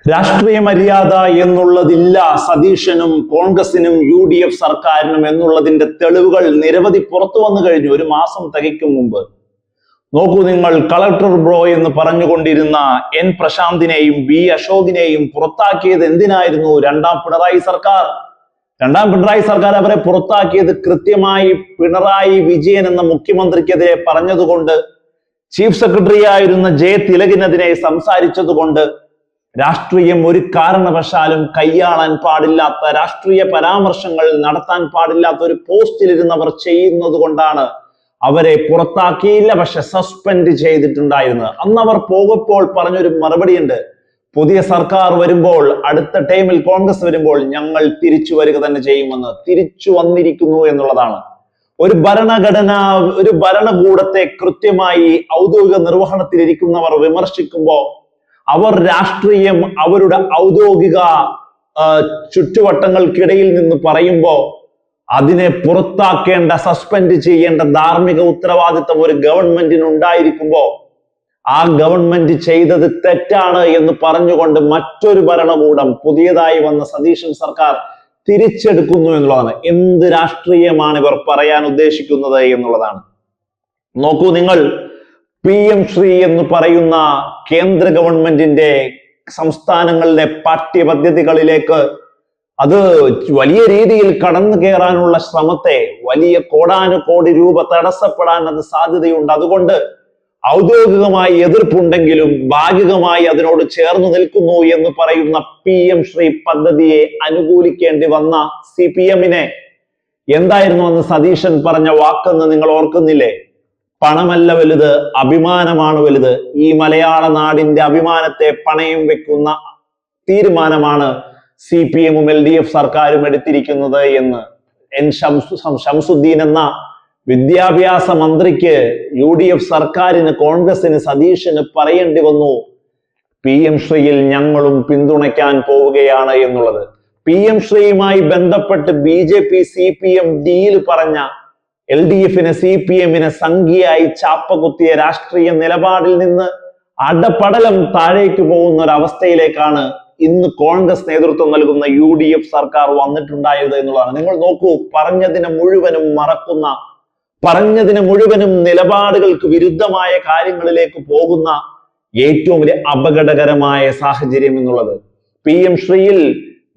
രാഷ്ട്രീയ മര്യാദ എന്നുള്ളതില്ല സതീശനും കോൺഗ്രസിനും UDF സർക്കാരിനും എന്നുള്ളതിന്റെ തെളിവുകൾ നിരവധി പുറത്തു വന്നു കഴിഞ്ഞു. ഒരു മാസം തികയ്ക്കും മുമ്പ് നോക്കൂ നിങ്ങൾ, കളക്ടർ ബ്രോ എന്ന് പറഞ്ഞുകൊണ്ടിരുന്ന N പ്രശാന്തിനെയും B അശോകിനെയും പുറത്താക്കിയത് എന്തിനായിരുന്നു? രണ്ടാം പിണറായി സർക്കാർ അവരെ പുറത്താക്കിയത് കൃത്യമായി പിണറായി വിജയൻ എന്ന മുഖ്യമന്ത്രിക്കെതിരെ പറഞ്ഞതുകൊണ്ട്, ചീഫ് സെക്രട്ടറി ആയിരുന്ന J തിലകിനെതിരെ സംസാരിച്ചതുകൊണ്ട്, രാഷ്ട്രീയം ഒരു കാരണവശാലും കൈയാളാൻ പാടില്ലാത്ത, രാഷ്ട്രീയ പരാമർശങ്ങൾ നടത്താൻ പാടില്ലാത്ത ഒരു പോസ്റ്റിലിരുന്നവർ ചെയ്യുന്നത് കൊണ്ടാണ് അവരെ പുറത്താക്കിയില്ല, പക്ഷെ സസ്പെൻഡ് ചെയ്തിട്ടുണ്ടായിരുന്നത്. അന്ന് അവർ പോകുമ്പോൾ പറഞ്ഞൊരു മറുപടി ഉണ്ട്: പുതിയ സർക്കാർ വരുമ്പോൾ, അടുത്ത ടൈമിൽ കോൺഗ്രസ് വരുമ്പോൾ ഞങ്ങൾ തിരിച്ചു വരിക തന്നെ ചെയ്യുമെന്ന്. തിരിച്ചു വന്നിരിക്കുന്നു എന്നുള്ളതാണ്. ഒരു ഭരണകൂടത്തെ കൃത്യമായി ഔദ്യോഗിക നിർവഹണത്തിലിരിക്കുന്നവർ വിമർശിക്കുമ്പോൾ, അവർ രാഷ്ട്രീയം അവരുടെ ഔദ്യോഗിക ചുറ്റുവട്ടങ്ങൾക്കിടയിൽ നിന്ന് പറയുമ്പോൾ, അതിനെ പുറത്താക്കേണ്ട, സസ്പെൻഡ് ചെയ്യേണ്ട ധാർമ്മിക ഉത്തരവാദിത്വം ഒരു ഗവൺമെന്റിന് ഉണ്ടായിരിക്കുമ്പോൾ, ആ ഗവൺമെന്റ് ചെയ്തത് തെറ്റാണ് എന്ന് പറഞ്ഞുകൊണ്ട് മറ്റൊരു ഭരണകൂടം, പുതിയതായി വന്ന സതീശൻ സർക്കാർ തിരിച്ചെടുക്കുന്നു എന്നുള്ളതാണ്. എന്ത് രാഷ്ട്രീയമാണ് ഇവർ പറയാൻ ഉദ്ദേശിക്കുന്നത് എന്നുള്ളതാണ്. നോക്കൂ നിങ്ങൾ, PM ശ്രീ എന്ന് പറയുന്ന കേന്ദ്ര ഗവൺമെന്റിന്റെ സംസ്ഥാനങ്ങളിലെ പാഠ്യപദ്ധതികളിലേക്ക് അത് വലിയ രീതിയിൽ കടന്നു കയറാനുള്ള ശ്രമത്തെ, വലിയ കോടാനുകോടി രൂപ തടസ്സപ്പെടാൻ അത് സാധ്യതയുണ്ട്. അതുകൊണ്ട് ഔദ്യോഗികമായി എതിർപ്പുണ്ടെങ്കിലും ഭാഗികമായി അതിനോട് ചേർന്ന് നിൽക്കുന്നു എന്ന് പറയുന്ന PM ശ്രീ പദ്ധതിയെ അനുകൂലിക്കേണ്ടി വന്ന CPM-നെ എന്തായിരുന്നു അന്ന് സതീശൻ പറഞ്ഞ വാക്കെന്ന് നിങ്ങൾ ഓർക്കുന്നില്ലേ? പണമല്ല വലുത്, അഭിമാനമാണ് വലുത്. ഈ മലയാള നാടിന്റെ അഭിമാനത്തെ പണയം വെക്കുന്ന തീരുമാനമാണ് CPM-ഉം LDF സർക്കാരും എടുത്തിരിക്കുന്നത് എന്ന് ശംസുദ്ദീൻ എന്ന വിദ്യാഭ്യാസ മന്ത്രിക്ക്, UDF സർക്കാരിന്, കോൺഗ്രസിന്, സതീശന് പറയേണ്ടി വന്നു. PM ശ്രീയിൽ ഞങ്ങളും പിന്തുണയ്ക്കാൻ പോവുകയാണ് എന്നുള്ളത്. PM ശ്രീയുമായി ബന്ധപ്പെട്ട് BJP CPM ഡീൽ പറഞ്ഞ LDF-ന് CPM-ന് സംഖ്യയായി ചാപ്പകുത്തിയ രാഷ്ട്രീയ നിലപാടിൽ നിന്ന് അടപടലം താഴേക്ക് പോകുന്ന ഒരു അവസ്ഥയിലേക്കാണ് ഇന്ന് കോൺഗ്രസ് നേതൃത്വം നൽകുന്ന UDF സർക്കാർ വന്നിട്ടുണ്ടായത് എന്നുള്ളതാണ്. നിങ്ങൾ നോക്കൂ, പറഞ്ഞതിനെ മുഴുവനും മറക്കുന്ന, പറഞ്ഞതിന് മുഴുവനും നിലപാടുകൾക്ക് വിരുദ്ധമായ കാര്യങ്ങളിലേക്ക് പോകുന്ന ഏറ്റവും വലിയ അപകടകരമായ സാഹചര്യം എന്നുള്ളത്. PM ശ്രീയിൽ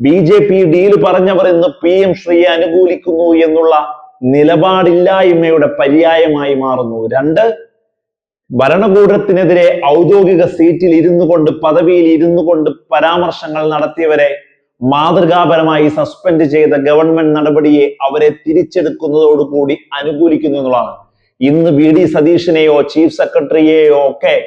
BJP ഡീൽ പറഞ്ഞവർ ഇന്ന് PM ശ്രീയെ അനുകൂലിക്കുന്നു എന്നുള്ള നിലപാടില്ലായ്മയുടെ പര്യായമായി മാറുന്നു. രണ്ട്, ഭരണകൂടത്തിനെതിരെ ഔദ്യോഗിക സീറ്റിൽ ഇരുന്നു കൊണ്ട്, പദവിയിൽ ഇരുന്നു കൊണ്ട് പരാമർശങ്ങൾ നടത്തിയവരെ മാതൃകാപരമായി സസ്പെൻഡ് ചെയ്ത ഗവൺമെന്റ് നടപടിയെ അവരെ തിരിച്ചെടുക്കുന്നതോടുകൂടി അനുകൂലിക്കുന്നു എന്നുള്ളതാണ്. ഇന്ന് VD സതീശനെയോ ചീഫ് സെക്രട്ടറിയെയോ ഒക്കെ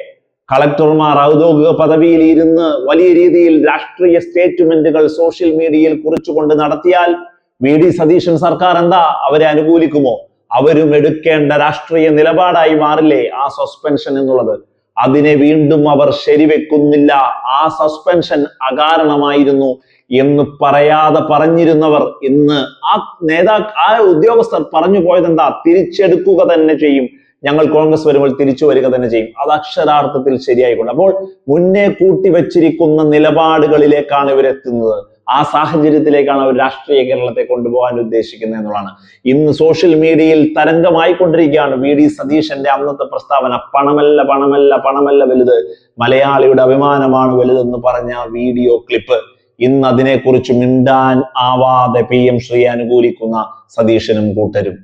കളക്ടർമാർ ഔദ്യോഗിക പദവിയിൽ ഇരുന്ന് വലിയ രീതിയിൽ രാഷ്ട്രീയ സ്റ്റേറ്റ്മെന്റുകൾ സോഷ്യൽ മീഡിയയിൽ കുറിച്ചുകൊണ്ട് നടത്തിയാൽ VD സതീശൻ സർക്കാർ എന്താ അവരെ അനുകൂലിക്കുമോ? അവരും എടുക്കേണ്ട രാഷ്ട്രീയ നിലപാടായി മാറില്ലേ ആ സസ്പെൻഷൻ എന്നുള്ളത്? അതിനെ വീണ്ടും അവർ ശരിവെക്കുന്നില്ല. ആ സസ്പെൻഷൻ അകാരണമായിരുന്നു എന്ന് പറയാതെ പറഞ്ഞിരുന്നവർ ഇന്ന് ആ ഉദ്യോഗസ്ഥർ പറഞ്ഞു പോയതെന്താ? തിരിച്ചെടുക്കുക തന്നെ ചെയ്യും, ഞങ്ങൾ കോൺഗ്രസ് വരുമ്പോൾ തിരിച്ചു വരിക തന്നെ ചെയ്യും. അത് അക്ഷരാർത്ഥത്തിൽ ശരിയായിക്കൊണ്ട്. അപ്പോൾ മുന്നേ കൂട്ടിവെച്ചിരിക്കുന്ന നിലപാടുകളിലേക്കാണ് ഇവരെത്തുന്നത്. ആ സാഹചര്യത്തിലേക്കാണ് അവർ രാഷ്ട്രീയ കേരളത്തെ കൊണ്ടുപോകാൻ ഉദ്ദേശിക്കുന്നത് എന്നുള്ളതാണ്. ഇന്ന് സോഷ്യൽ മീഡിയയിൽ തരംഗമായിക്കൊണ്ടിരിക്കുകയാണ് VD സതീശന്റെ അന്നത്തെ പ്രസ്താവന. പണമല്ല വലുത്, മലയാളിയുടെ അഭിമാനമാണ് വലുതെന്ന് പറഞ്ഞ വീഡിയോ ക്ലിപ്പ്. ഇന്ന് അതിനെക്കുറിച്ച് മിണ്ടാൻ ആവാതെ PM ശ്രീയെ അനുകൂലിക്കുന്ന സതീശനും കൂട്ടരും.